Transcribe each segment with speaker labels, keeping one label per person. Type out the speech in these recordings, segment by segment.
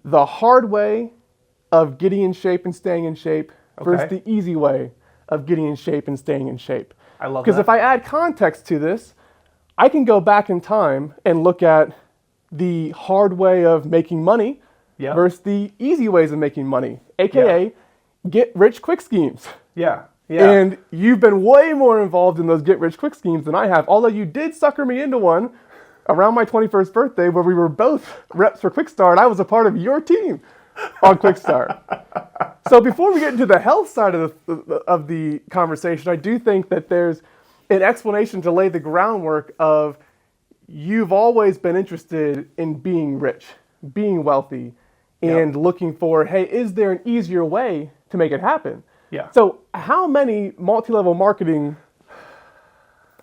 Speaker 1: the hard way of getting in shape and staying in shape versus
Speaker 2: Okay.
Speaker 1: the easy way of getting in shape and staying in shape.
Speaker 2: I love
Speaker 1: Because
Speaker 2: that.
Speaker 1: if I add context to this, I can go back in time and look at the hard way of making money
Speaker 2: Yep.
Speaker 1: versus the easy ways of making money,
Speaker 2: Yeah.
Speaker 1: aka get rich quick schemes.
Speaker 2: Yeah. Yeah.
Speaker 1: And you've been way more involved in those get rich quick schemes than I have, although you did sucker me into one around my 21st birthday where we were both reps for Quick Start. I was a part of your team on Quick Start. So before we get into the health side of the conversation, I do think that there's an explanation to lay the groundwork of you've always been interested in being rich, being wealthy, and looking for, hey, is there an easier way to make it happen?
Speaker 2: Yeah.
Speaker 1: So how many multi-level marketing,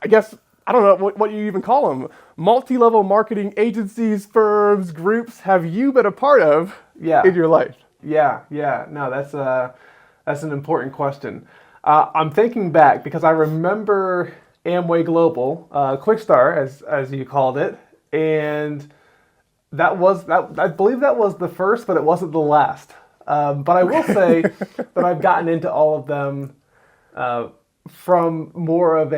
Speaker 1: I guess, I don't know what you even call them, multi-level marketing agencies, firms, groups have you been a part of in your life?
Speaker 2: Yeah. No, that's an important question. I'm thinking back because I remember Amway Global, Quick Start, as you called it, and I believe that was the first, but it wasn't the last. But I will say that I've gotten into all of them from more of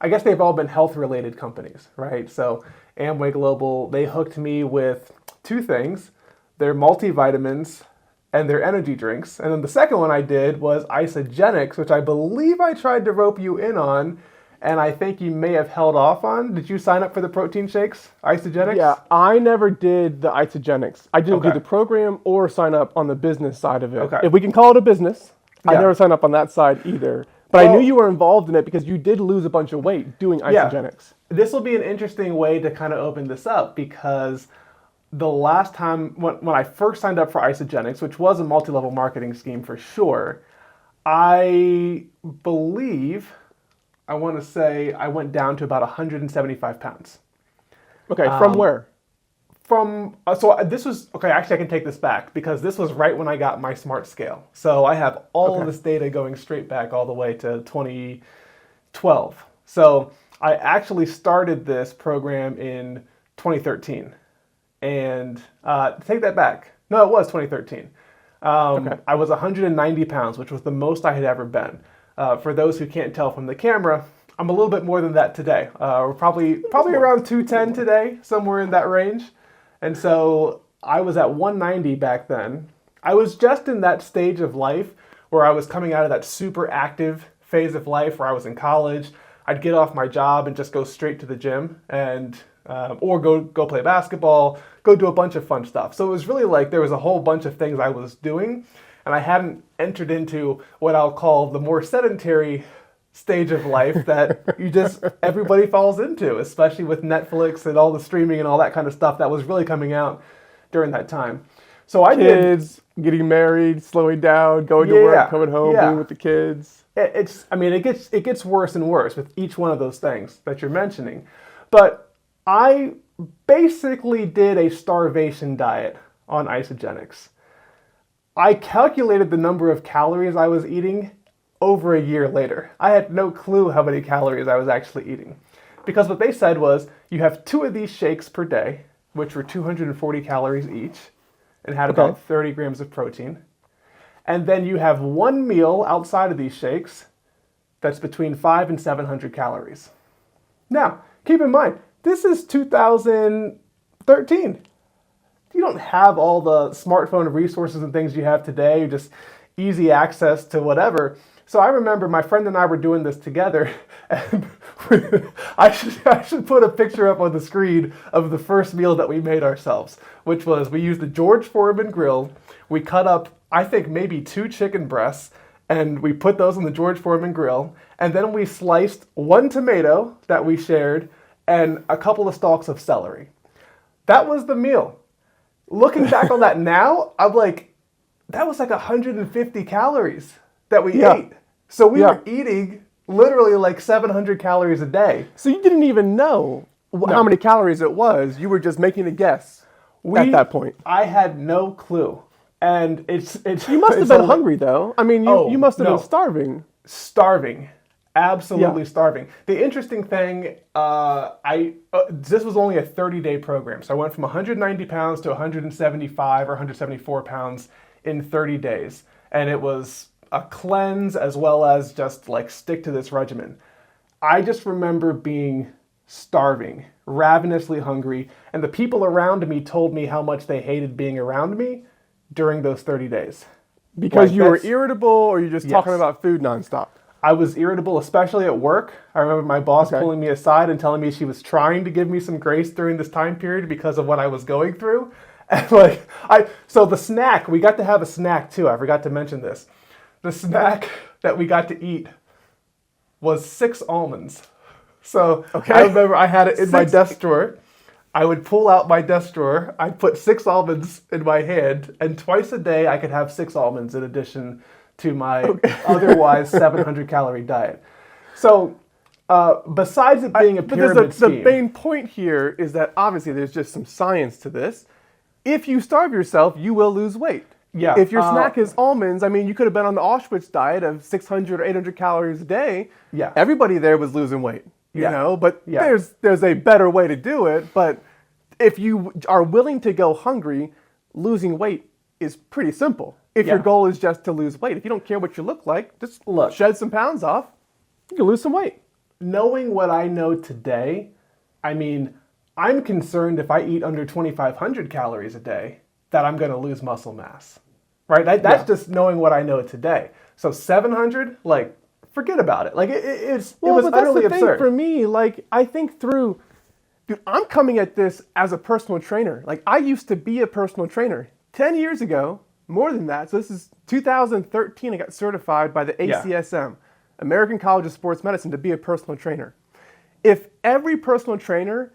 Speaker 2: I guess they've all been health-related companies, right? So Amway Global, they hooked me with two things: their multivitamins and their energy drinks. And then the second one I did was Isagenix, which I believe I tried to rope you in on, and I think you may have held off on. Did you sign up for the protein shakes, Isagenix?
Speaker 1: Yeah, I never did the Isagenix. I didn't do
Speaker 2: Okay.
Speaker 1: the program or sign up on the business side of it.
Speaker 2: Okay.
Speaker 1: If we can call it a business, I
Speaker 2: Yeah.
Speaker 1: never signed up on that side either. But I
Speaker 2: Well-
Speaker 1: knew you were involved in it because you did lose a bunch of weight doing Isagenix.
Speaker 2: This will be an interesting way to kind of open this up because the last time when I first signed up for Isagenix, which was a multi-level marketing scheme for sure, I believe, I want to say I went down to about 175 pounds.
Speaker 1: Okay, from where?
Speaker 2: This was okay. Actually, I can take this back because this was right when I got my smart scale. So I have all of this data going straight back all the way to 2012. So I actually started this program in 2013, and take that back. No, it was 2013. I was 190 pounds, which was the most I had ever been. For those who can't tell from the camera, I'm a little bit more than that today. We're probably around 210 today, somewhere in that range. And so I was at 190 back then. I was just in that stage of life where I was coming out of that super active phase of life where I was in college. I'd get off my job and just go straight to the gym and or go play basketball, go do a bunch of fun stuff. So it was really like there was a whole bunch of things I was doing, and I hadn't entered into what I'll call the more sedentary stage of life that everybody falls into, especially with Netflix and all the streaming and all that kind of stuff that was really coming out during that time. So I did.
Speaker 1: Kids, getting married, slowing down, going to work, coming home, being with the kids.
Speaker 2: It gets worse and worse with each one of those things that you're mentioning. But I basically did a starvation diet on Isagenix. I calculated the number of calories I was eating over a year later. I had no clue how many calories I was actually eating. Because what they said was, you have 2 of these shakes per day, which were 240 calories each, and had about 30 grams of protein. And then you have 1 meal outside of these shakes that's between 500 and 700 calories. Now, keep in mind, this is 2013. You don't have all the smartphone resources and things you have today, just easy access to whatever. So I remember my friend and I were doing this together, and I should put a picture up on the screen of the first meal that we made ourselves, which was we used the George Foreman grill. We cut up, I think, maybe 2 chicken breasts, and we put those on the George Foreman grill, and then we sliced 1 tomato that we shared and a couple of stalks of celery. That was the meal. Looking back on that now, I'm like, that was like 150 calories that we ate. So we were eating literally like 700 calories a day.
Speaker 1: So you didn't even know how many calories it was. You were just making a guess at that point.
Speaker 2: I had no clue. And it's
Speaker 1: You must have been hungry though. I mean, you must have been starving.
Speaker 2: Starving. Absolutely
Speaker 1: Yeah.
Speaker 2: starving. The interesting thing, this was only a 30-day program. So I went from 190 pounds to 175 or 174 pounds in 30 days. And it was a cleanse as well as just like stick to this regimen. I just remember being starving, ravenously hungry, and the people around me told me how much they hated being around me during those 30 days.
Speaker 1: Because
Speaker 2: Like,
Speaker 1: you were
Speaker 2: that's-
Speaker 1: irritable, or you're just talking
Speaker 2: Yes.
Speaker 1: about food nonstop?
Speaker 2: I was irritable, especially at work. I remember my boss
Speaker 1: Okay.
Speaker 2: pulling me aside and telling me she was trying to give me some grace during this time period because of what I was going through. And so the snack, we got to have a snack too. I forgot to mention this. The snack that we got to eat was 6 almonds. So
Speaker 1: Okay.
Speaker 2: I remember I had it in my
Speaker 1: 6
Speaker 2: desk drawer. I would pull out my desk drawer. I'd put 6 almonds in my hand, and twice a day I could have 6 almonds in addition to my otherwise 700 calorie diet. So besides it being a
Speaker 1: But
Speaker 2: pyramid
Speaker 1: the
Speaker 2: scheme,
Speaker 1: main point here is that obviously there's just some science to this. If you starve yourself, you will lose weight.
Speaker 2: Yeah,
Speaker 1: If your snack is almonds, I mean, you could have been on the Auschwitz diet of 600 or 800 calories a day.
Speaker 2: Yeah.
Speaker 1: Everybody there was losing weight, you
Speaker 2: Yeah.
Speaker 1: know, but
Speaker 2: Yeah.
Speaker 1: there's a better way to do it. But if you are willing to go hungry, losing weight is pretty simple. If your
Speaker 2: Yeah.
Speaker 1: goal is just to lose weight, if you don't care what you look like, just
Speaker 2: Look.
Speaker 1: shed some pounds off, you can lose some weight.
Speaker 2: knowing what I know today, I mean, I'm concerned if I eat under 2,500 calories a day that I'm going to lose muscle mass, right? That's
Speaker 1: Yeah.
Speaker 2: just knowing what I know today. So 700, like, forget about it. Like, it was
Speaker 1: But that's
Speaker 2: utterly
Speaker 1: the thing
Speaker 2: absurd.
Speaker 1: for me. Like, I think through, dude, I'm coming at this as a personal trainer. Like, I used to be a personal trainer 10 years ago, more than that. So this is 2013. I got certified by the ACSM, American College of Sports Medicine, to be a personal trainer. If every personal trainer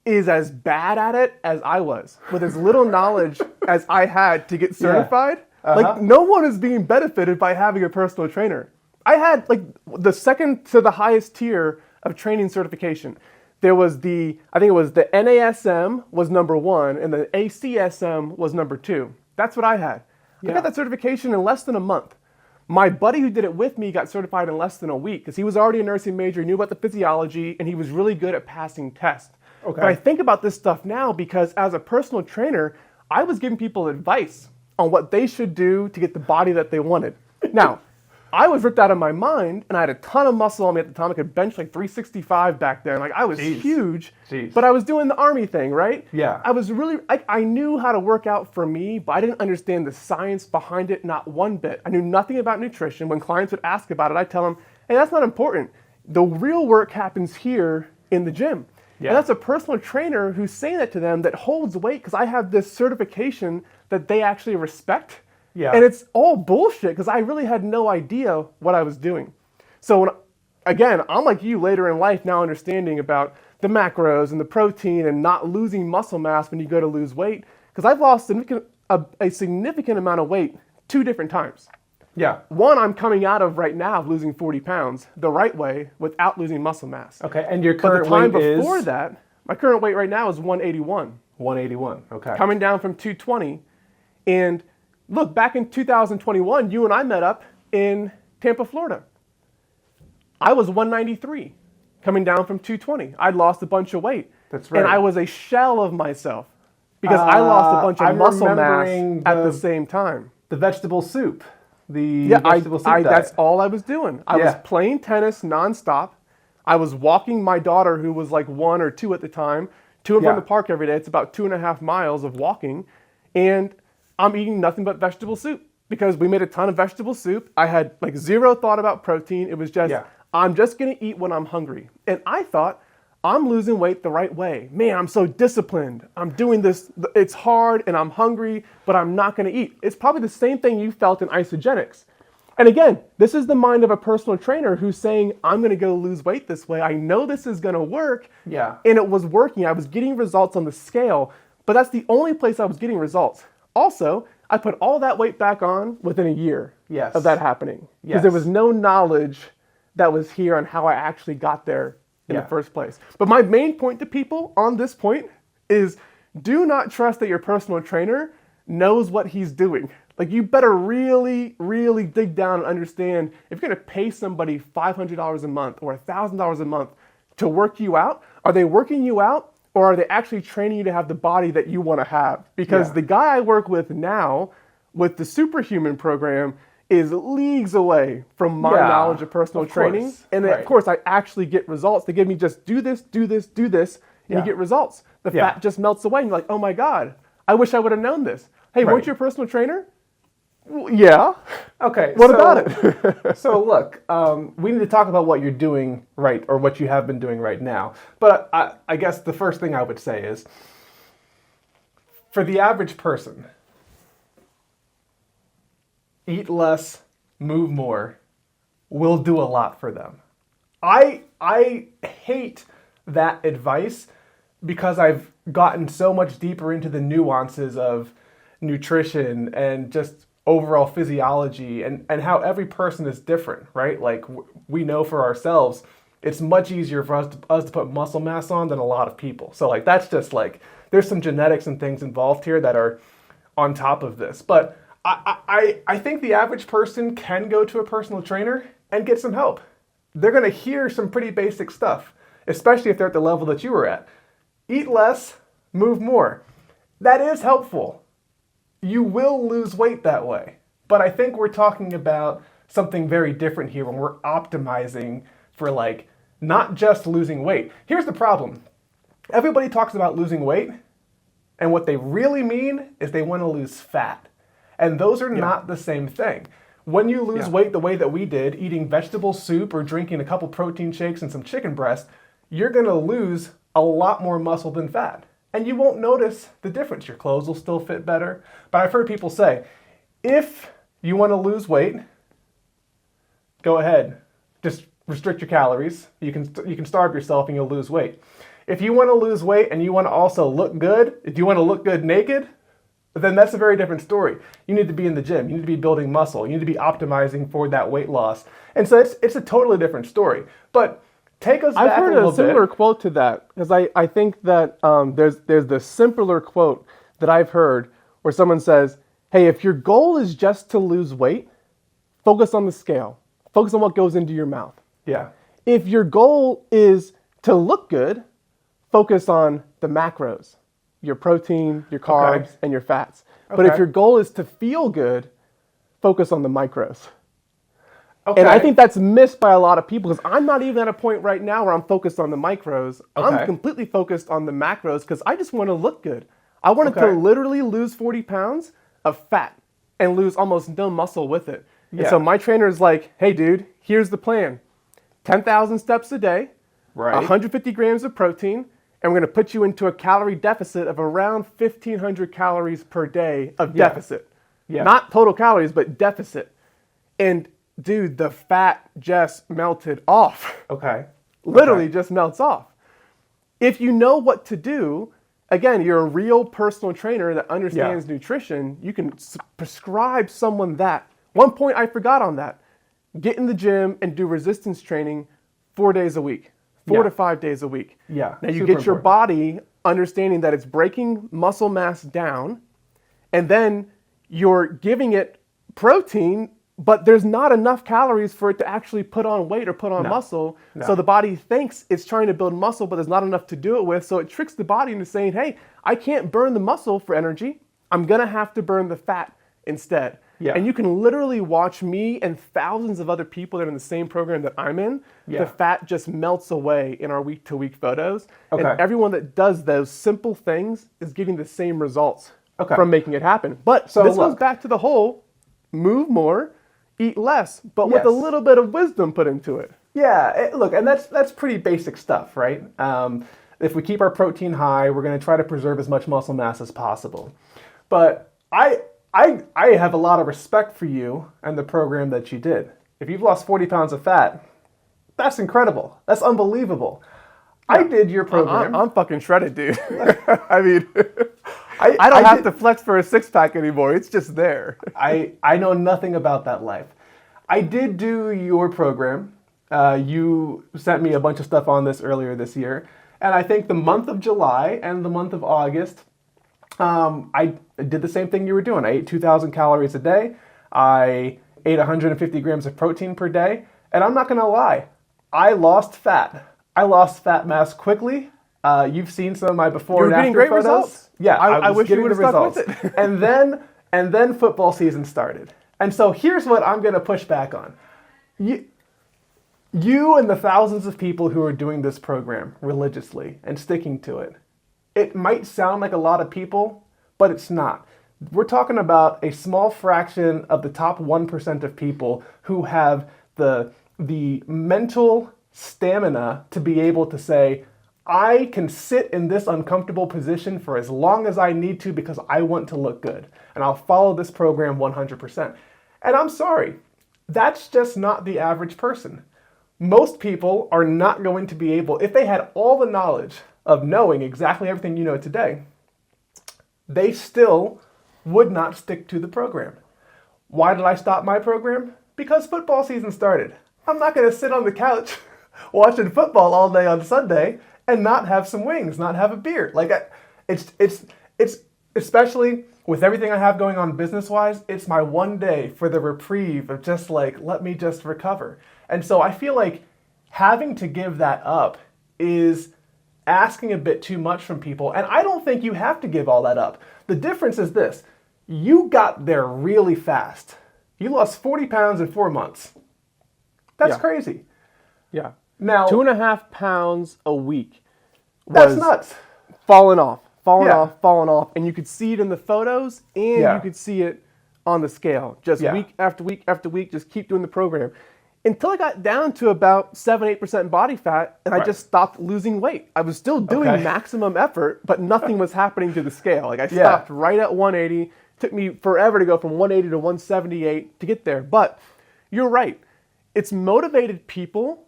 Speaker 1: is as bad at it as I was, with as little knowledge as I had to get certified, like, no one is being benefited by having a personal trainer. I had like the second to the highest tier of training certification. There was I think it was the NASM was number 1 and the ACSM was number 2. That's what I had. I got that certification in less than a month. My buddy who did it with me got certified in less than a week because he was already a nursing major, knew about the physiology, and he was really good at passing tests.
Speaker 2: Okay.
Speaker 1: But I think about this stuff now because as a personal trainer, I was giving people advice on what they should do to get the body that they wanted. Now, I was ripped out of my mind, and I had a ton of muscle on me at the time. I could bench like 365 back then. Like, I was huge, but I was doing the army thing, right?
Speaker 2: Yeah.
Speaker 1: I was really, I knew how to work out for me, but I didn't understand the science behind it, not one bit. I knew nothing about nutrition. When clients would ask about it, I'd tell them, hey, that's not important. The real work happens here in the gym.
Speaker 2: Yeah.
Speaker 1: And that's a personal trainer who's saying that to them that holds weight because I have this certification that they actually respect.
Speaker 2: Yeah.
Speaker 1: And it's all bullshit because I really had no idea what I was doing. So again, I'm like you later in life now understanding about the macros and the protein and not losing muscle mass when you go to lose weight because I've lost a significant amount of weight 2 different times.
Speaker 2: Yeah.
Speaker 1: One I'm coming out of right now of losing 40 pounds the right way without losing muscle mass.
Speaker 2: Okay, and your
Speaker 1: But
Speaker 2: current
Speaker 1: the time
Speaker 2: weight
Speaker 1: before
Speaker 2: is?
Speaker 1: that, my current weight right now is 181.
Speaker 2: 181, okay.
Speaker 1: Coming down from 220. And look, back in 2021, you and I met up in Tampa, Florida. I was 193, coming down from 220. I'd lost a bunch of weight.
Speaker 2: That's right.
Speaker 1: And I was a shell of myself because I lost a bunch of
Speaker 2: I'm
Speaker 1: muscle mass
Speaker 2: remembering
Speaker 1: at the same time.
Speaker 2: The vegetable soup.
Speaker 1: Yeah,
Speaker 2: Vegetable soup diet.
Speaker 1: that's all I was doing. I was
Speaker 2: Yeah.
Speaker 1: playing tennis nonstop. I was walking my daughter, who was like 1 or 2 at the time, to and
Speaker 2: Yeah.
Speaker 1: from the park every day. It's about 2.5 miles of walking. And I'm eating nothing but vegetable soup because we made a ton of vegetable soup. I had like 0 thought about protein. It was just, I'm just going to eat when I'm hungry. And I thought, I'm losing weight the right way. Man, I'm so disciplined. I'm doing this. It's hard and I'm hungry, but I'm not going to eat. It's probably the same thing you felt in Isagenix. And again, this is the mind of a personal trainer who's saying, I'm going to go lose weight this way. I know this is going to work.
Speaker 2: Yeah.
Speaker 1: And it was working. I was getting results on the scale, but that's the only place I was getting results. Also, I put all that weight back on within a year of that happening. Because there was no knowledge that was here on how I actually got there in the first place. But my main point to people on this point is do not trust that your personal trainer knows what he's doing. Like, you better really, really dig down and understand if you're going to pay somebody $500 a month or $1,000 a month to work you out, are they working you out or are they actually training you to have the body that you want to have? Because the guy I work with now with the Superhuman program is leagues away from my knowledge of personal training. And of course, I actually get results. They give me just do this, do this, do this, and you get results. The fat just melts away and you're like, oh my God, I wish I would have known this. Hey, weren't you a personal trainer? Well, yeah.
Speaker 2: Okay.
Speaker 1: What about it?
Speaker 2: So look, we need to talk about what you're doing right, or what you have been doing right now. But I guess the first thing I would say is, for the average person, eat less, move more, will do a lot for them. I hate that advice because I've gotten so much deeper into the nuances of nutrition and just overall physiology and how every person is different, right? Like, we know for ourselves, it's much easier for us to put muscle mass on than a lot of people. So like, that's just like, there's some genetics and things involved here that are on top of this. But I think the average person can go to a personal trainer and get some help. They're going to hear some pretty basic stuff, especially if they're at the level that you were at. Eat less, move more. That is helpful. You will lose weight that way. But I think we're talking about something very different here when we're optimizing for, like, not just losing weight. Here's the problem. Everybody talks about losing weight, and what they really mean is they want to lose fat. And those are not the same thing. When you lose weight the way that we did, eating vegetable soup or drinking a couple protein shakes and some chicken breast, you're going to lose a lot more muscle than fat. And you won't notice the difference. Your clothes will still fit better. But I've heard people say, if you want to lose weight, go ahead. Just restrict your calories. You can starve yourself and you'll lose weight. If you want to lose weight and you want to also look good, if you want to look good naked, then that's a very different story. You need to be in the gym. You need to be building muscle. You need to be optimizing for that weight loss. And so it's a totally different story. But take us back a little bit.
Speaker 1: I've heard a similar quote to that, because I think that there's the simpler quote that I've heard where someone says, hey, if your goal is just to lose weight, focus on the scale. Focus on what goes into your mouth.
Speaker 2: Yeah.
Speaker 1: If your goal is to look good, focus on the macros, your protein, your carbs, and your fats. But if your goal is to feel good, focus on the micros. And I think that's missed by a lot of people, because I'm not even at a point right now where I'm focused on the micros. I'm completely focused on the macros because I just want to look good. I wanted to literally lose 40 pounds of fat and lose almost no muscle with it. And so my trainer is like, hey, dude, here's the plan. 10,000 steps a day, 150 grams of protein, and we're going to put you into a calorie deficit of around 1,500 calories per day of deficit. Not total calories, but deficit. And dude, the fat just melted off. Literally just melts off. If you know what to do, again, you're a real personal trainer that understands nutrition, you can prescribe someone that. One point I forgot on that. Get in the gym and do resistance training 4 days a week. 4 to 5 days a week. Now you get your body understanding that it's breaking muscle mass down, and then you're giving it protein, but there's not enough calories for it to actually put on weight or put on muscle. So the body thinks it's trying to build muscle, but there's not enough to do it with. So it tricks the body into saying, hey, I can't burn the muscle for energy. I'm going to have to burn the fat instead. And you can literally watch me and thousands of other people that are in the same program that I'm in. The fat just melts away in our week-to-week photos. And everyone that does those simple things is getting the same results from making it happen. But so this goes back to the whole move more, eat less, but with a little bit of wisdom put into it.
Speaker 2: Look, and that's pretty basic stuff, right? If we keep our protein high, we're going to try to preserve as much muscle mass as possible. But I have a lot of respect for you and the program that you did. If you've lost 40 pounds of fat, that's incredible. That's unbelievable. I did your program.
Speaker 1: I'm fucking shredded, dude. I mean, I don't have to flex for a six-pack anymore. It's just there.
Speaker 2: I know nothing about that life. I did do your program. You sent me a bunch of stuff on this earlier this year. And I think the month of July and the month of August, I did the same thing you were doing. I ate 2,000 calories a day. I ate 150 grams of protein per day. And I'm not going to lie, I lost fat. I lost fat mass quickly. You've seen some of my before
Speaker 1: You were
Speaker 2: and
Speaker 1: getting
Speaker 2: after
Speaker 1: great
Speaker 2: photos.
Speaker 1: results.
Speaker 2: Yeah,
Speaker 1: I
Speaker 2: was
Speaker 1: wish you
Speaker 2: getting
Speaker 1: would
Speaker 2: the
Speaker 1: have stuck
Speaker 2: results.
Speaker 1: with it.
Speaker 2: and then football season started. And so here's what I'm going to push back on. You and the thousands of people who are doing this program religiously and sticking to it, it might sound like a lot of people, but it's not. We're talking about a small fraction of the top 1% of people who have the mental stamina to be able to say, I can sit in this uncomfortable position for as long as I need to because I want to look good. And I'll follow this program 100%. And I'm sorry, that's just not the average person. Most people are not going to be able, if they had all the knowledge of knowing exactly everything you know today, they still would not stick to the program. Why did I stop my program? Because football season started. I'm not going to sit on the couch watching football all day on Sunday and not have some wings, not have a beer. Like it's especially with everything I have going on business-wise, it's my one day for the reprieve of just like, let me just recover. And so I feel like having to give that up is asking a bit too much from people. And I don't think you have to give all that up. The difference is this. You got there really fast. You lost 40 pounds in 4 months. That's crazy.
Speaker 1: Yeah.
Speaker 2: Now,
Speaker 1: 2.5 pounds a week
Speaker 2: that's
Speaker 1: was
Speaker 2: nuts.
Speaker 1: falling off,
Speaker 2: Yeah.
Speaker 1: falling off. And you could see it in the photos and
Speaker 2: Yeah.
Speaker 1: you could see it on the scale. Just week after week after week, just keep doing the program. Until I got down to about 7-8% body fat and I just stopped losing weight. I was still doing maximum effort, but nothing was happening to the scale. Like I stopped right at 180. Took me forever to go from 180 to 178 to get there. But you're right. It's motivated people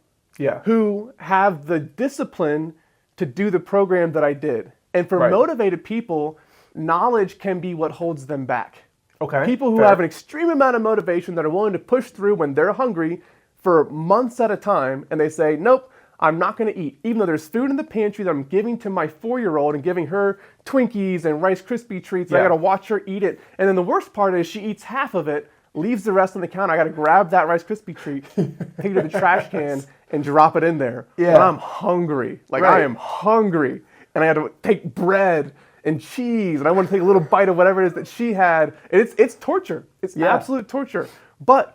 Speaker 1: who have the discipline to do the program that I did. And for motivated people, knowledge can be what holds them back.
Speaker 2: Okay.
Speaker 1: People who have an extreme amount of motivation that are willing to push through when they're hungry for months at a time, and they say, nope, I'm not going to eat. Even though there's food in the pantry that I'm giving to my 4-year-old and giving her Twinkies and Rice Krispie treats, and I got to watch her eat it. And then the worst part is she eats half of it, leaves the rest on the counter. I got to grab that Rice Krispie treat, take it to the trash can, and drop it in there. Yeah. And I'm hungry. Like I am hungry. And I had to take bread and cheese, and I want to take a little bite of whatever it is that she had. It's torture. It's absolute torture. But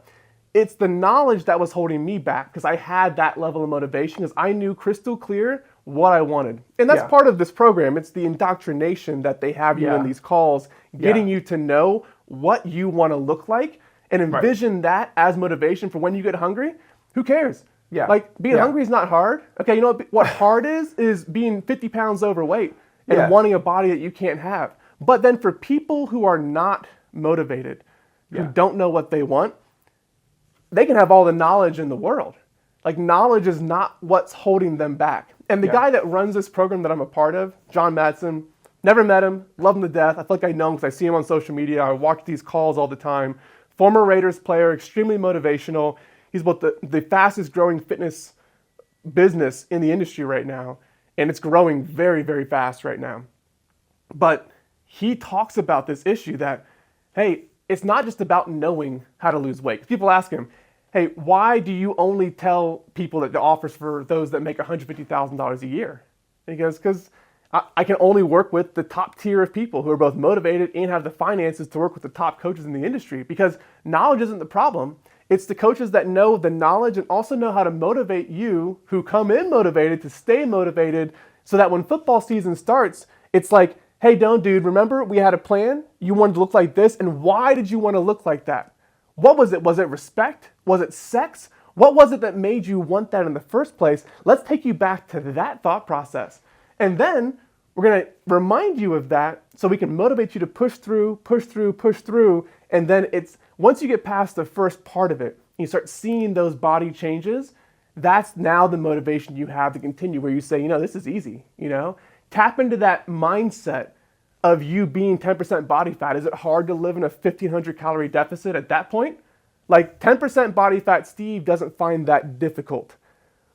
Speaker 1: it's the knowledge that was holding me back because I had that level of motivation because I knew crystal clear what I wanted. And that's part of this program. It's the indoctrination that they have you in these calls, getting you to know what you want to look like and envision that as motivation for when you get hungry. Who cares? Yeah. Like being hungry is not hard. Okay, you know what hard is being 50 pounds overweight and wanting a body that you can't have. But then for people who are not motivated, who don't know what they want, they can have all the knowledge in the world. Like knowledge is not what's holding them back. And the guy that runs this program that I'm a part of, John Madsen, never met him, love him to death. I feel like I know him because I see him on social media. I watch these calls all the time. Former Raiders player, extremely motivational. He's about the fastest growing fitness business in the industry right now. And it's growing very, very fast right now. But he talks about this issue that, hey, it's not just about knowing how to lose weight. People ask him, hey, why do you only tell people that the offers for those that make $150,000 a year? And he goes, because I can only work with the top tier of people who are both motivated and have the finances to work with the top coaches in the industry, because knowledge isn't the problem. It's the coaches that know the knowledge and also know how to motivate you who come in motivated to stay motivated so that when football season starts, it's like, hey, dude, remember we had a plan? You wanted to look like this, and why did you want to look like that? What was it? Was it respect? Was it sex? What was it that made you want that in the first place? Let's take you back to that thought process. And then we're going to remind you of that so we can motivate you to push through. And then it's once you get past the first part of it, you start seeing those body changes, that's now the motivation you have to continue where you say, this is easy, Tap into that mindset of you being 10% body fat. Is it hard to live in a 1,500 calorie deficit at that point? Like 10% body fat Steve doesn't find that difficult.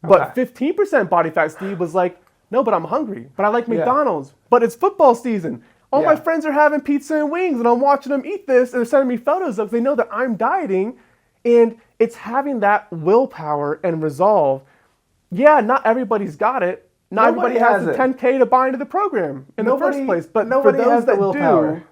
Speaker 1: But 15% body fat Steve was like, no, but I'm hungry. But I like McDonald's. But it's football season. All my
Speaker 2: Yeah.
Speaker 1: friends are having pizza and wings, and I'm watching them eat this, and they're sending me photos of. They know that I'm dieting, and it's having that willpower and resolve. Yeah, not everybody's got it. Not
Speaker 2: Nobody
Speaker 1: everybody has the
Speaker 2: has it.
Speaker 1: 10K to buy into the program in the first place. But
Speaker 2: nobody
Speaker 1: for those
Speaker 2: has the
Speaker 1: that
Speaker 2: willpower.
Speaker 1: do,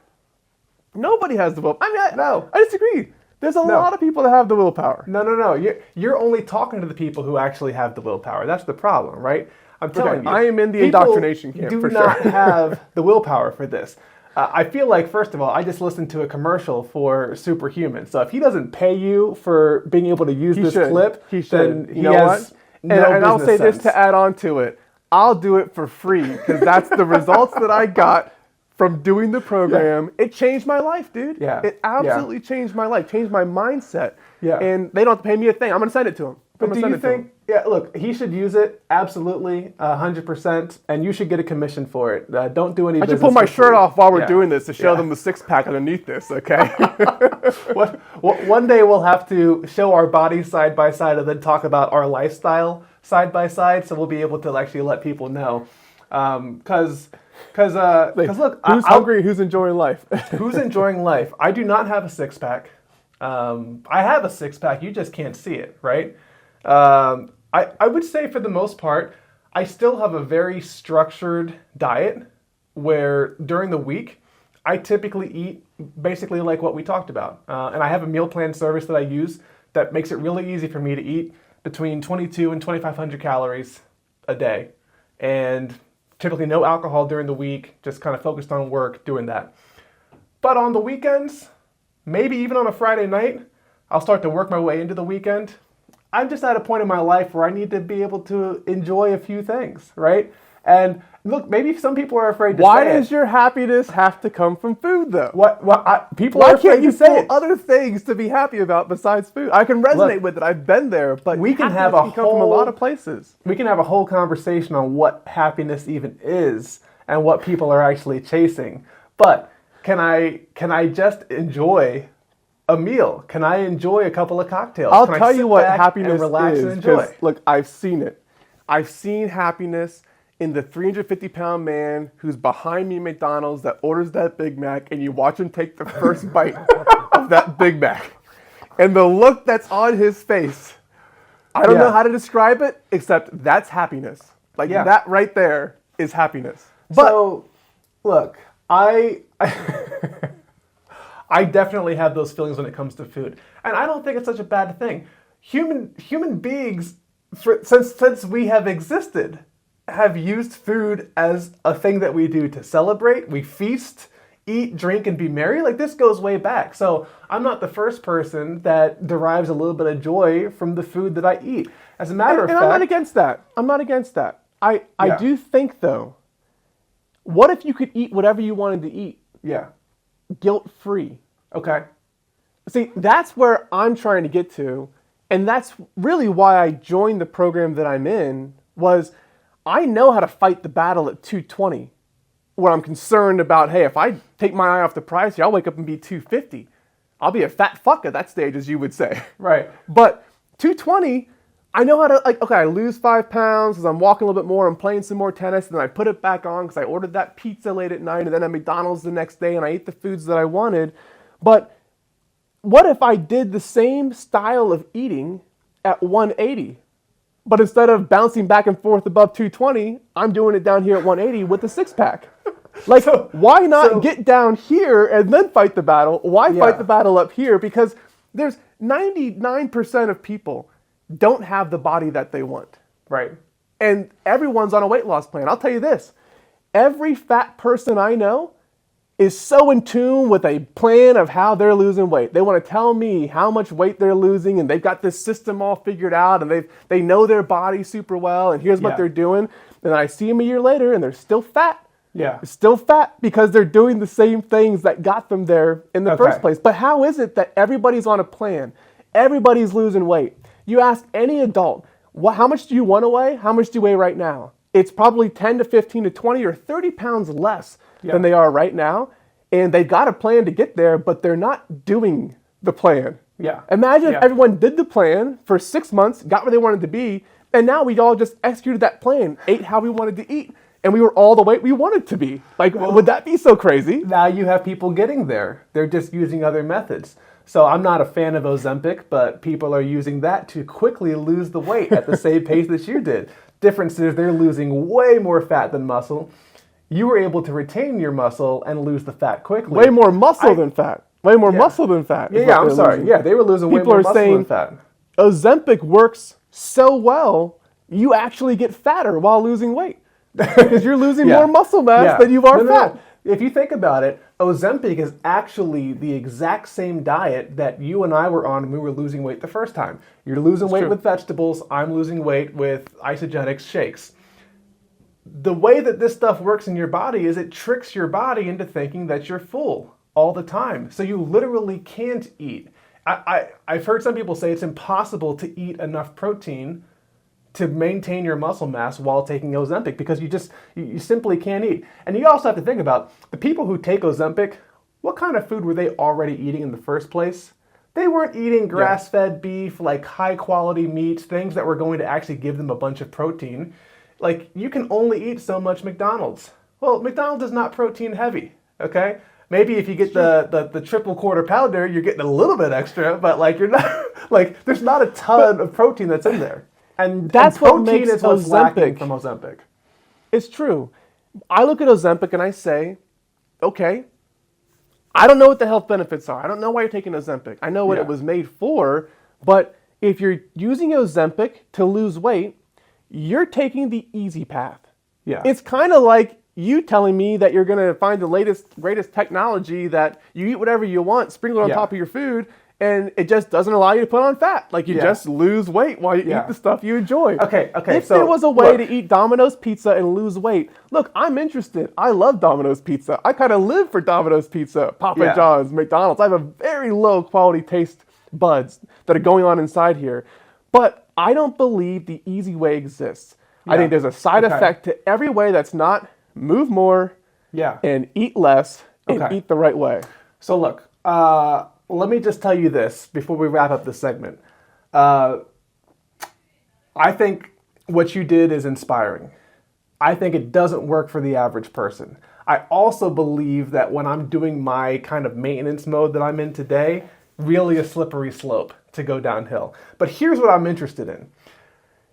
Speaker 1: nobody has the will. I mean,
Speaker 2: No.
Speaker 1: I disagree. There's a lot of people that have the willpower.
Speaker 2: No. You're only talking to the people who actually have the willpower. That's the problem, right? I'm telling you.
Speaker 1: I am in the
Speaker 2: people
Speaker 1: indoctrination camp,
Speaker 2: do
Speaker 1: for
Speaker 2: not
Speaker 1: sure.
Speaker 2: have the willpower for this. I feel like, first of all, I just listened to a commercial for Superhuman. So if he doesn't pay you for being able to use this clip,
Speaker 1: He
Speaker 2: then
Speaker 1: should.
Speaker 2: he
Speaker 1: You know
Speaker 2: has
Speaker 1: what?
Speaker 2: no
Speaker 1: And I'll say
Speaker 2: business
Speaker 1: this
Speaker 2: sense.
Speaker 1: to add on to it. I'll do it for free because that's the results that I got from doing the program. It changed my life, dude.
Speaker 2: Yeah.
Speaker 1: It absolutely changed my life, changed my mindset.
Speaker 2: Yeah.
Speaker 1: And they don't have to pay me a thing. I'm going to send it to them.
Speaker 2: But do you think, look, he should use it, absolutely, 100%, and you should get a commission for it. Don't do any
Speaker 1: I
Speaker 2: business
Speaker 1: should pull my
Speaker 2: for
Speaker 1: shirt
Speaker 2: free.
Speaker 1: off while we're
Speaker 2: Yeah.
Speaker 1: doing this to show
Speaker 2: Yeah.
Speaker 1: them the six-pack underneath this, okay?
Speaker 2: One day we'll have to show our bodies side by side and then talk about our lifestyle side by side, so we'll be able to actually let people know. Because look,
Speaker 1: Who's hungry, who's enjoying life?
Speaker 2: who's enjoying life? I do not have a six-pack. I have a six-pack, you just can't see it, right? I would say for the most part, I still have a very structured diet where during the week, I typically eat basically like what we talked about. And I have a meal plan service that I use that makes it really easy for me to eat between 22 and 2,500 calories a day. And typically no alcohol during the week, just kind of focused on work doing that. But on the weekends, maybe even on a Friday night, I'll start to work my way into the weekend. I'm just at a point in my life where I need to be able to enjoy a few things, right? And look, maybe some people are afraid to
Speaker 1: Why
Speaker 2: say
Speaker 1: does
Speaker 2: it.
Speaker 1: your happiness have to come from food, though?
Speaker 2: People
Speaker 1: Why
Speaker 2: are afraid
Speaker 1: can't you
Speaker 2: to say
Speaker 1: pull
Speaker 2: it.
Speaker 1: other things to be happy about besides food? I can resonate with it. I've been there, but
Speaker 2: we can
Speaker 1: happiness
Speaker 2: have a
Speaker 1: can come from a lot of places.
Speaker 2: We can have a whole conversation on what happiness even is and what people are actually chasing. But can I just enjoy a meal? Can I enjoy a couple of cocktails?
Speaker 1: I'll
Speaker 2: Can I
Speaker 1: tell
Speaker 2: sit
Speaker 1: you what
Speaker 2: back
Speaker 1: happiness
Speaker 2: and relax
Speaker 1: is.
Speaker 2: and enjoy?
Speaker 1: 'Cause, look, I've seen it. I've seen happiness in the 350-pound man who's behind me at McDonald's that orders that Big Mac, and you watch him take the first bite of that Big Mac. And the look that's on his face, I don't know how to describe it, except that's happiness. Like that right there is happiness. But
Speaker 2: So, look, I definitely have those feelings when it comes to food, and I don't think it's such a bad thing. Human beings, since we have existed, have used food as a thing that we do to celebrate. We feast, eat, drink, and be merry. Like, this goes way back. So I'm not the first person that derives a little bit of joy from the food that I eat. As a matter of fact,
Speaker 1: I'm not against that. I'm not against that. I do think, though, what if you could eat whatever you wanted to eat
Speaker 2: yeah,
Speaker 1: guilt-free?
Speaker 2: okay,
Speaker 1: See, that's where I'm trying to get to, and that's really why I joined the program that I'm in, was I know how to fight the battle at 220, where I'm concerned about, hey, if I take my eye off the prize here, I'll wake up and be 250. I'll be a fat fuck at that stage, as you would say.
Speaker 2: right.
Speaker 1: But 220, I know how to, like, okay, I lose 5 pounds because I'm walking a little bit more, I'm playing some more tennis, and then I put it back on because I ordered that pizza late at night, and then at McDonald's the next day, and I ate the foods that I wanted. But what if I did the same style of eating at 180? But instead of bouncing back and forth above 220, I'm doing it down here at 180 with a six-pack. Like, why not get down here and then fight the battle? Why fight the battle up here? Because there's 99% of people don't have the body that they want.
Speaker 2: Right.
Speaker 1: And everyone's on a weight loss plan. I'll tell you this. Every fat person I know is so in tune with a plan of how they're losing weight. They want to tell me how much weight they're losing, and they've got this system all figured out, and they know their body super well, and here's what they're doing. And I see them a year later, and they're still fat.
Speaker 2: Yeah.
Speaker 1: Still fat because they're doing the same things that got them there in the first place. But how is it that everybody's on a plan? Everybody's losing weight. You ask any adult, how much do you want to weigh? How much do you weigh right now? It's probably 10 to 15 to 20 or 30 pounds less than they are right now. And they've got a plan to get there, but they're not doing the plan.
Speaker 2: Yeah.
Speaker 1: Imagine if everyone did the plan for 6 months, got where they wanted to be, and now we all just executed that plan, ate how we wanted to eat, and we were all the weight we wanted to be. Like, would that be so crazy?
Speaker 2: Now you have people getting there. They're just using other methods. So I'm not a fan of Ozempic, but people are using that to quickly lose the weight at the same pace that you did. Difference is they're losing way more fat than muscle. You were able to retain your muscle and lose the fat quickly.
Speaker 1: Way more muscle than fat. Way more muscle than fat.
Speaker 2: Yeah, I'm sorry.
Speaker 1: Losing.
Speaker 2: Yeah, they were losing way more muscle than fat.
Speaker 1: Ozempic works so well, you actually get fatter while losing weight. Because you're losing more muscle mass than you are fat.
Speaker 2: No. If you think about it, Ozempic is actually the exact same diet that you and I were on when we were losing weight the first time. You're losing weight with vegetables. I'm losing weight with Isagenix shakes. The way that this stuff works in your body is it tricks your body into thinking that you're full all the time. So you literally can't eat. I've heard some people say it's impossible to eat enough protein to maintain your muscle mass while taking Ozempic because you simply can't eat. And you also have to think about the people who take Ozempic, what kind of food were they already eating in the first place? They weren't eating grass-fed beef, like high-quality meats, things that were going to actually give them a bunch of protein. Like, you can only eat so much McDonald's. Well, McDonald's is not protein heavy, okay? Maybe if you get the triple quarter pounder, you're getting a little bit extra, but like you're not like there's not a ton of protein that's in there. And
Speaker 1: that's
Speaker 2: what
Speaker 1: what makes
Speaker 2: what's lacking
Speaker 1: Ozempic
Speaker 2: from Ozempic.
Speaker 1: It's true. I look at Ozempic and I say, okay, I don't know what the health benefits are. I don't know why you're taking Ozempic. I know what it was made for, but if you're using Ozempic to lose weight, you're taking the easy path.
Speaker 2: Yeah.
Speaker 1: It's kind of like you telling me that you're going to find the latest, greatest technology that you eat whatever you want, sprinkle it on top of your food, and it just doesn't allow you to put on fat. Like you just lose weight while you eat the stuff you enjoy.
Speaker 2: Okay.
Speaker 1: If there was a way to eat Domino's pizza and lose weight, look, I'm interested. I love Domino's pizza. I kind of live for Domino's pizza, Papa John's, McDonald's. I have a very low quality taste buds that are going on inside here. But I don't believe the easy way exists. I think there's a side effect to every way that's not move more and eat less and eat the right way.
Speaker 2: So look, let me just tell you this before we wrap up this segment. I think what you did is inspiring. I think it doesn't work for the average person. I also believe that when I'm doing my kind of maintenance mode that I'm in today, really a slippery slope to go downhill. But here's what I'm interested in.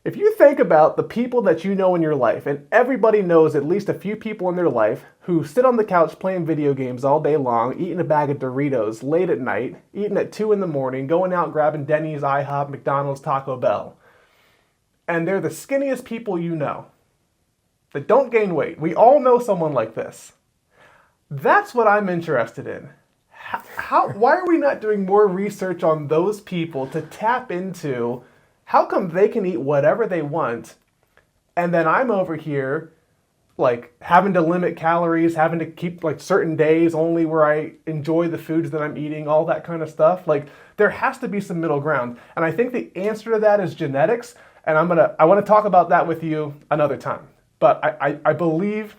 Speaker 2: If you think about the people that you know in your life, and everybody knows at least a few people in their life who sit on the couch playing video games all day long, eating a bag of Doritos late at night, eating at 2 in the morning, going out grabbing Denny's, IHOP, McDonald's, Taco Bell. And they're the skinniest people you know that don't gain weight. We all know someone like this. That's what I'm interested in. Why are we not doing more research on those people to tap into how come they can eat whatever they want, and then I'm over here, like, having to limit calories, having to keep, like, certain days only where I enjoy the foods that I'm eating, all that kind of stuff. Like, there has to be some middle ground. And I think the answer to that is genetics, and I want to talk about that with you another time. But I believe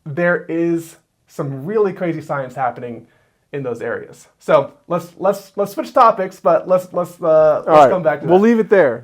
Speaker 2: there is some really crazy science happening in those areas. So let's switch topics, but let's come back to that.
Speaker 1: We'll leave it there.